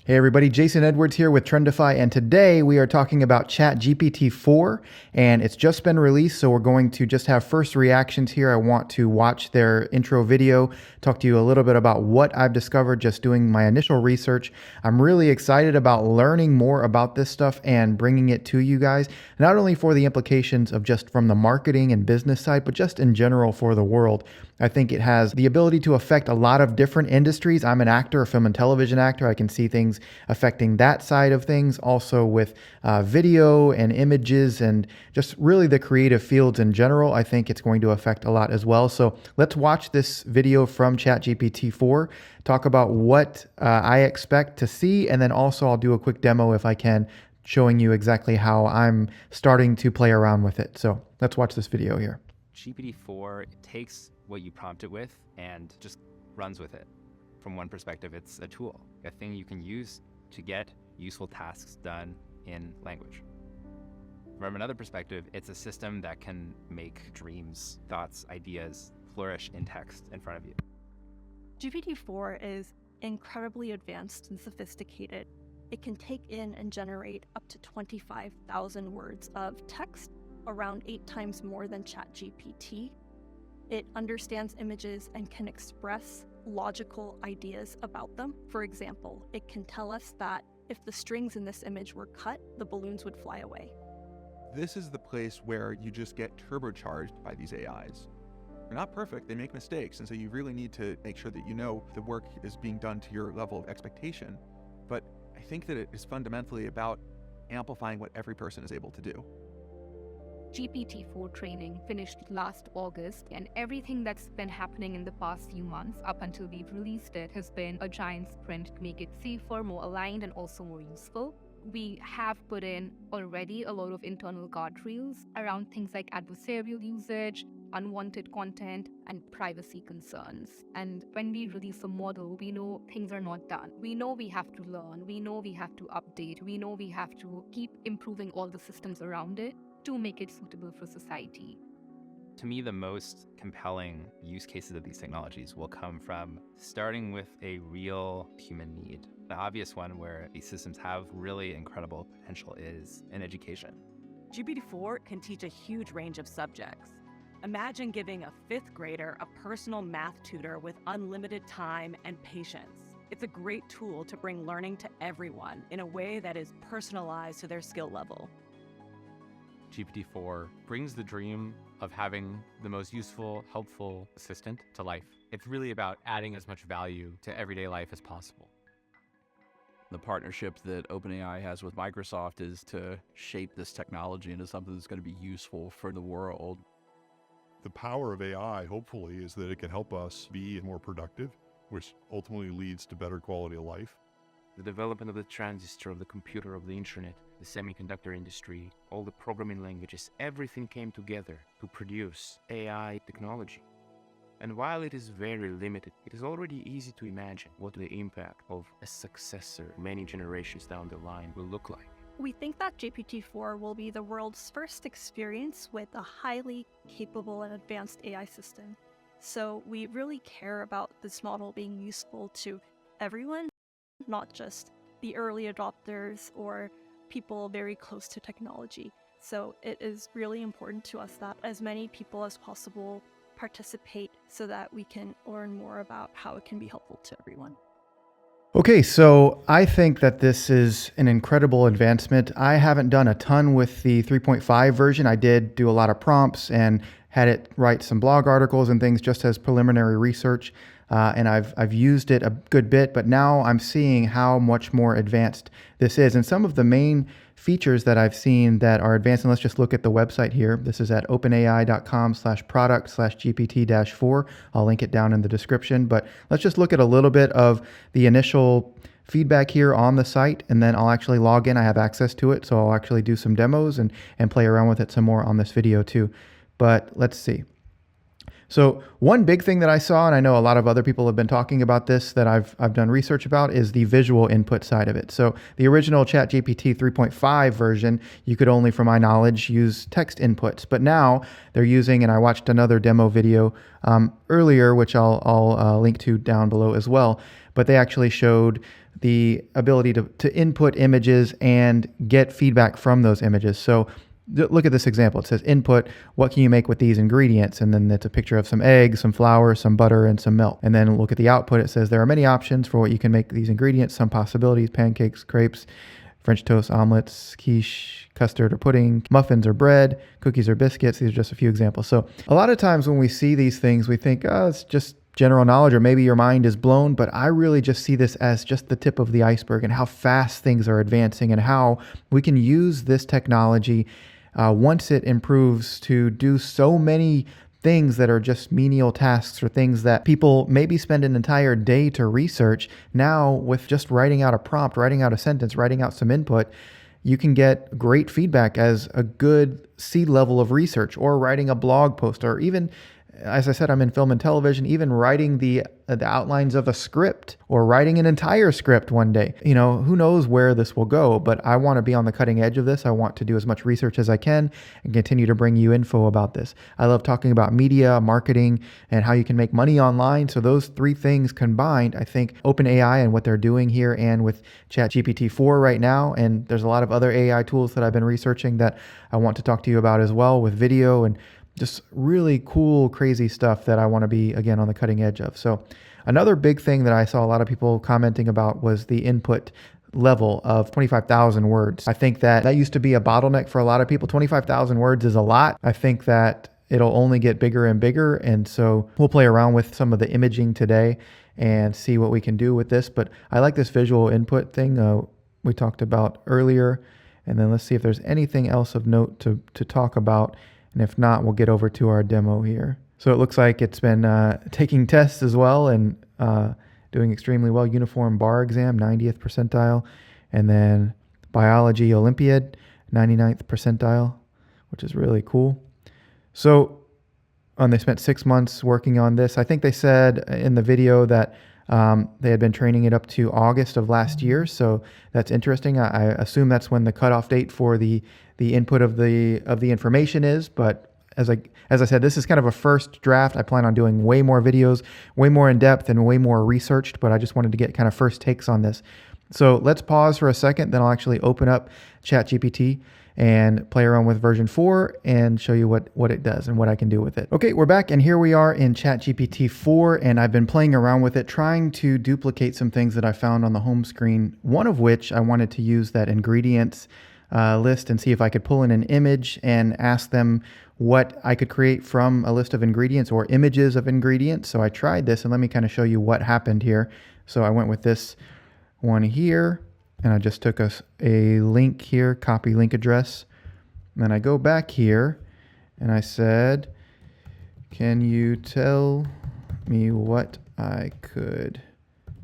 Hey everybody, Jason Edwards here with Trendify, and today we are talking about GPT-4, and it's just been released, so we're going to just have first reactions here. I want to watch their intro video, talk to you a little bit about what I've discovered just doing my initial research. I'm really excited about learning more about this stuff and bringing it to you guys, not only for the implications of just from the marketing and business side, but just in general for the world. I think it has the ability to affect a lot of different industries. I'm an actor, a film and television actor. I can see things affecting that side of things, also with video and images and just really the creative fields in general. I think it's going to affect a lot as well. So let's watch this video from GPT-4, talk about what I expect to see, and then also I'll do a quick demo if I can, showing you exactly how I'm starting to play around with it. So let's watch this video here. GPT-4 takes what you prompt it with and just runs with it. From one perspective, it's a tool, a thing you can use to get useful tasks done in language. From another perspective, it's a system that can make dreams, thoughts, ideas flourish in text in front of you. GPT-4 is incredibly advanced and sophisticated. It can take in and generate up to 25,000 words of text, around 8 times more than ChatGPT. It understands images and can express logical ideas about them. For example, it can tell us that if the strings in this image were cut, the balloons would fly away. This is the place where you just get turbocharged by these AIs. They're not perfect, they make mistakes, and so you really need to make sure that you know the work is being done to your level of expectation. But I think that it is fundamentally about amplifying what every person is able to do. GPT-4 training finished last August, and everything that's been happening in the past few months up until we've released it has been a giant sprint to make it safer, more aligned, and also more useful. We have put in already a lot of internal guardrails around things like adversarial usage, unwanted content, and privacy concerns. And when we release a model, we know things are not done. We know we have to learn, we know we have to update, we know we have to keep improving all the systems around it to make it suitable for society. To me, the most compelling use cases of these technologies will come from starting with a real human need. The obvious one where these systems have really incredible potential is in education. GPT-4 can teach a huge range of subjects. Imagine giving a 5th grader a personal math tutor with unlimited time and patience. It's a great tool to bring learning to everyone in a way that is personalized to their skill level. GPT-4 brings the dream of having the most useful, helpful assistant to life. It's really about adding as much value to everyday life as possible. The partnership that OpenAI has with Microsoft is to shape this technology into something that's going to be useful for the world. The power of AI, hopefully, is that it can help us be more productive, which ultimately leads to better quality of life. The development of the transistor, of the computer, of the internet, the semiconductor industry, all the programming languages, everything came together to produce AI technology. And while it is very limited, it is already easy to imagine what the impact of a successor many generations down the line will look like. We think that GPT-4 will be the world's first experience with a highly capable and advanced AI system. So we really care about this model being useful to everyone, not just the early adopters or people very close to technology. So it is really important to us that as many people as possible participate so that we can learn more about how it can be helpful to everyone. Okay, so I think that this is an incredible advancement. I haven't done a ton with the 3.5 version. I did do a lot of prompts and had it write some blog articles and things just as preliminary research. And I've used it a good bit, but now I'm seeing how much more advanced this is. And some of the main features that I've seen that are advanced, and let's just look at the website here. This is at openai.com/product/GPT-4. I'll link it down in the description, but let's just look at a little bit of the initial feedback here on the site, and then I'll actually log in. I have access to it, so I'll actually do some demos and play around with it some more on this video too. But let's see. So one big thing that I saw, and I know a lot of other people have been talking about this that I've done research about, is the visual input side of it. So the original ChatGPT 3.5 version, you could only, from my knowledge, use text inputs. But now they're using, and I watched another demo video earlier, which I'll link to down below as well. but they actually showed the ability to input images and get feedback from those images. So look at this example. It says input, what can you make with these ingredients? And then it's a picture of some eggs, some flour, some butter, and some milk. And then look at the output. It says there are many options for what you can make these ingredients, some possibilities: pancakes, crepes, French toast, omelets, quiche, custard or pudding, muffins or bread, cookies or biscuits. These are just a few examples. So a lot of times when we see these things, we think, oh, it's just general knowledge, or maybe your mind is blown, but I really just see this as just the tip of the iceberg and how fast things are advancing and how we can use this technology once it improves to do so many things that are just menial tasks or things that people maybe spend an entire day to research. Now, with just writing out a prompt, writing out a sentence, writing out some input, you can get great feedback as a good seed level of research, or writing a blog post, or even, as I said, I'm in film and television, even writing the outlines of a script or writing an entire script one day. You know, who knows where this will go, but I want to be on the cutting edge of this. I want to do as much research as I can and continue to bring you info about this. I love talking about media, marketing, and how you can make money online. So those three things combined, I think OpenAI and what they're doing here, and with GPT-4 right now, and there's a lot of other AI tools that I've been researching that I want to talk to you about as well, with video and just really cool, crazy stuff that I want to be, again, on the cutting edge of. So another big thing that I saw a lot of people commenting about was the input level of 25,000 words. I think that used to be a bottleneck for a lot of people. 25,000 words is a lot. I think that it'll only get bigger and bigger. And so we'll play around with some of the imaging today and see what we can do with this. But I like this visual input thing we talked about earlier. And then let's see if there's anything else of note to talk about. And if not, we'll get over to our demo here. So it looks like it's been taking tests as well and doing extremely well. Uniform bar exam, 90th percentile. And then biology Olympiad, 99th percentile, which is really cool. So they spent 6 months working on this. I think they said in the video that they had been training it up to August of last year. So that's interesting. I assume that's when the cutoff date for the input of the information is. But as I said, this is kind of a first draft. I plan on doing way more videos, way more in depth and way more researched, but I just wanted to get kind of first takes on this. So let's pause for a second, then I'll actually open up ChatGPT and play around with version 4 and show you what it does and what I can do with it. Okay, we're back, and here we are in ChatGPT 4, and I've been playing around with it, trying to duplicate some things that I found on the home screen, one of which I wanted to use that ingredients list and see if I could pull in an image and ask them what I could create from a list of ingredients or images of ingredients. So I tried this, and let me kind of show you what happened here. So I went with this one here, and I just took a link here, copy link address. And then I go back here and I said, can you tell me what I could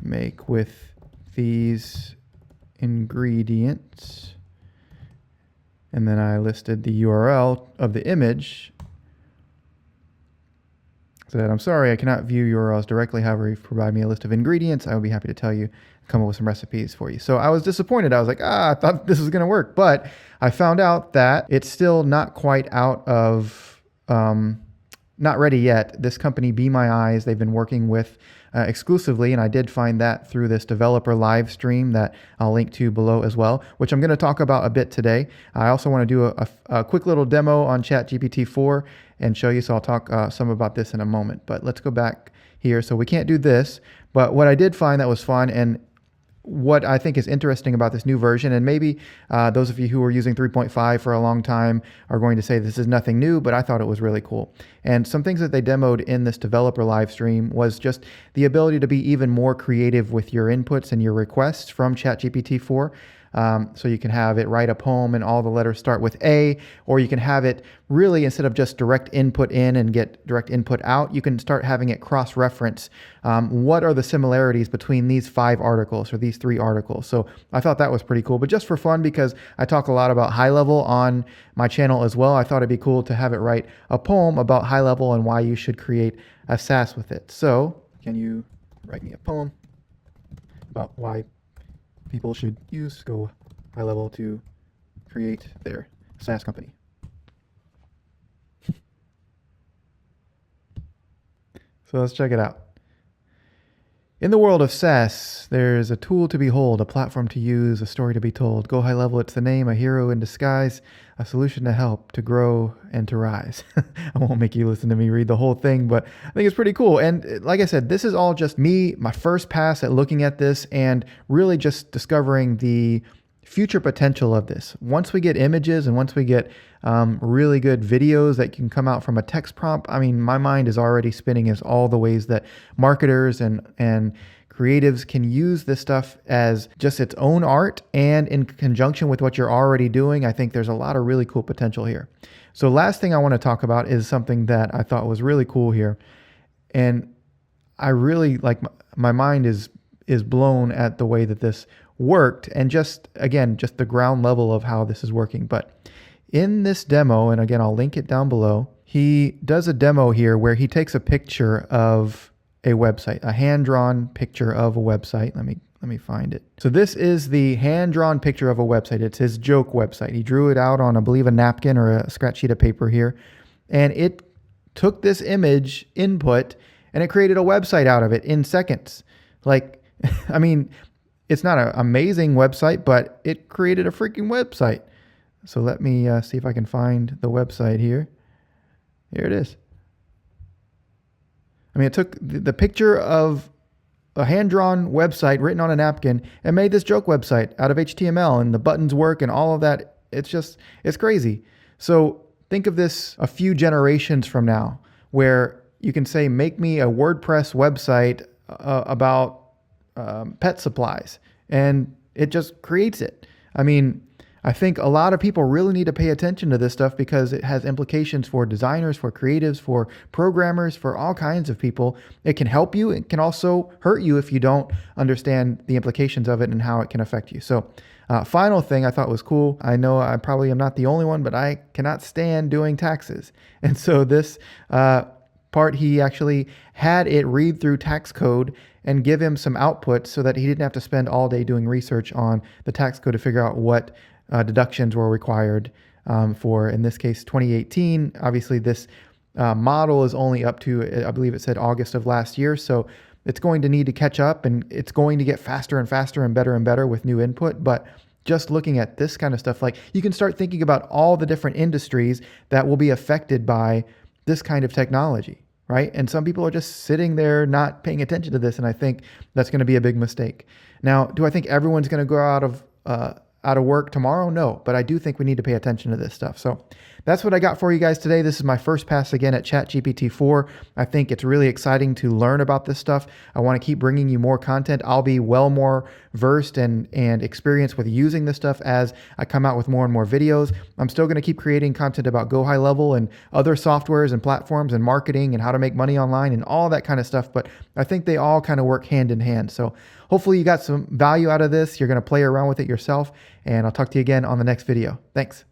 make with these ingredients? And then I listed the URL of the image. Said, I'm sorry, I cannot view URLs directly. However, if you provide me a list of ingredients, I would be happy to tell you, come up with some recipes for you. So I was disappointed. I was like, I thought this was going to work. But I found out that it's still not quite out of, not ready yet. This company, Be My Eyes, they've been working with exclusively, and I did find that through this developer live stream that I'll link to below as well, which I'm going to talk about a bit today. I also want to do a quick little demo on ChatGPT-4 and show you, so I'll talk some about this in a moment. But let's go back here. So we can't do this, but what I did find that was fun, and what I think is interesting about this new version, and maybe those of you who were using 3.5 for a long time are going to say this is nothing new, but I thought it was really cool. And some things that they demoed in this developer live stream was just the ability to be even more creative with your inputs and your requests from ChatGPT-4. So you can have it write a poem and all the letters start with A, or you can have it really, instead of just direct input in and get direct input out, you can start having it cross-reference what are the similarities between these 5 articles or these 3 articles. So I thought that was pretty cool. But just for fun, because I talk a lot about HighLevel on my channel as well, I thought it'd be cool to have it write a poem about HighLevel and why you should create a SaaS with it. So can you write me a poem about why people should use Go HighLevel to create their SaaS company? So let's check it out. In the world of SaaS, there's a tool to behold, a platform to use, a story to be told. Go High Level, it's the name, a hero in disguise, a solution to help, to grow, and to rise. I won't make you listen to me read the whole thing, but I think it's pretty cool. And like I said, this is all just me, my first pass at looking at this and really just discovering the future potential of this. Once we get images and once we get really good videos that can come out from a text prompt, I mean, my mind is already spinning as all the ways that marketers and creatives can use this stuff as just its own art and in conjunction with what you're already doing. I think there's a lot of really cool potential here. So last thing I want to talk about is something that I thought was really cool here. And I really like, my mind is blown at the way that this worked, and just again, just the ground level of how this is working. But in this demo, and again, I'll link it down below, he does a demo here where he takes a picture of a website, a hand-drawn picture of a website. Let me find it. So this is the hand-drawn picture of a website. It's his joke website. He drew it out on, I believe, a napkin or a scratch sheet of paper here, and it took this image input and it created a website out of it in seconds. Like, I mean, it's not an amazing website, but it created a freaking website. So let me see if I can find the website here. Here it is. I mean, it took the picture of a hand-drawn website written on a napkin and made this joke website out of HTML, and the buttons work and all of that. It's crazy. So think of this a few generations from now, where you can say, make me a WordPress website about pet supplies, and it just creates it. I mean, I think a lot of people really need to pay attention to this stuff because it has implications for designers, for creatives, for programmers, for all kinds of people. It can help you. It can also hurt you if you don't understand the implications of it and how it can affect you. So final thing I thought was cool. I know I probably am not the only one, but I cannot stand doing taxes. And so this part, he actually had it read through tax code and give him some output so that he didn't have to spend all day doing research on the tax code to figure out what deductions were required for, in this case, 2018. Obviously, this model is only up to, I believe it said August of last year. So it's going to need to catch up, and it's going to get faster and faster and better with new input. But just looking at this kind of stuff, like, you can start thinking about all the different industries that will be affected by this kind of technology, right? And some people are just sitting there not paying attention to this, and I think that's going to be a big mistake. Now, do I think everyone's going to go out of work tomorrow? No, but I do think we need to pay attention to this stuff. So that's what I got for you guys today. This is my first pass again at GPT-4. I think it's really exciting to learn about this stuff. I want to keep bringing you more content. I'll be well more versed and experienced with using this stuff as I come out with more and more videos. I'm still going to keep creating content about Go High Level and other softwares and platforms and marketing and how to make money online and all that kind of stuff. But I think they all kind of work hand in hand. So hopefully you got some value out of this. You're going to play around with it yourself, and I'll talk to you again on the next video. Thanks.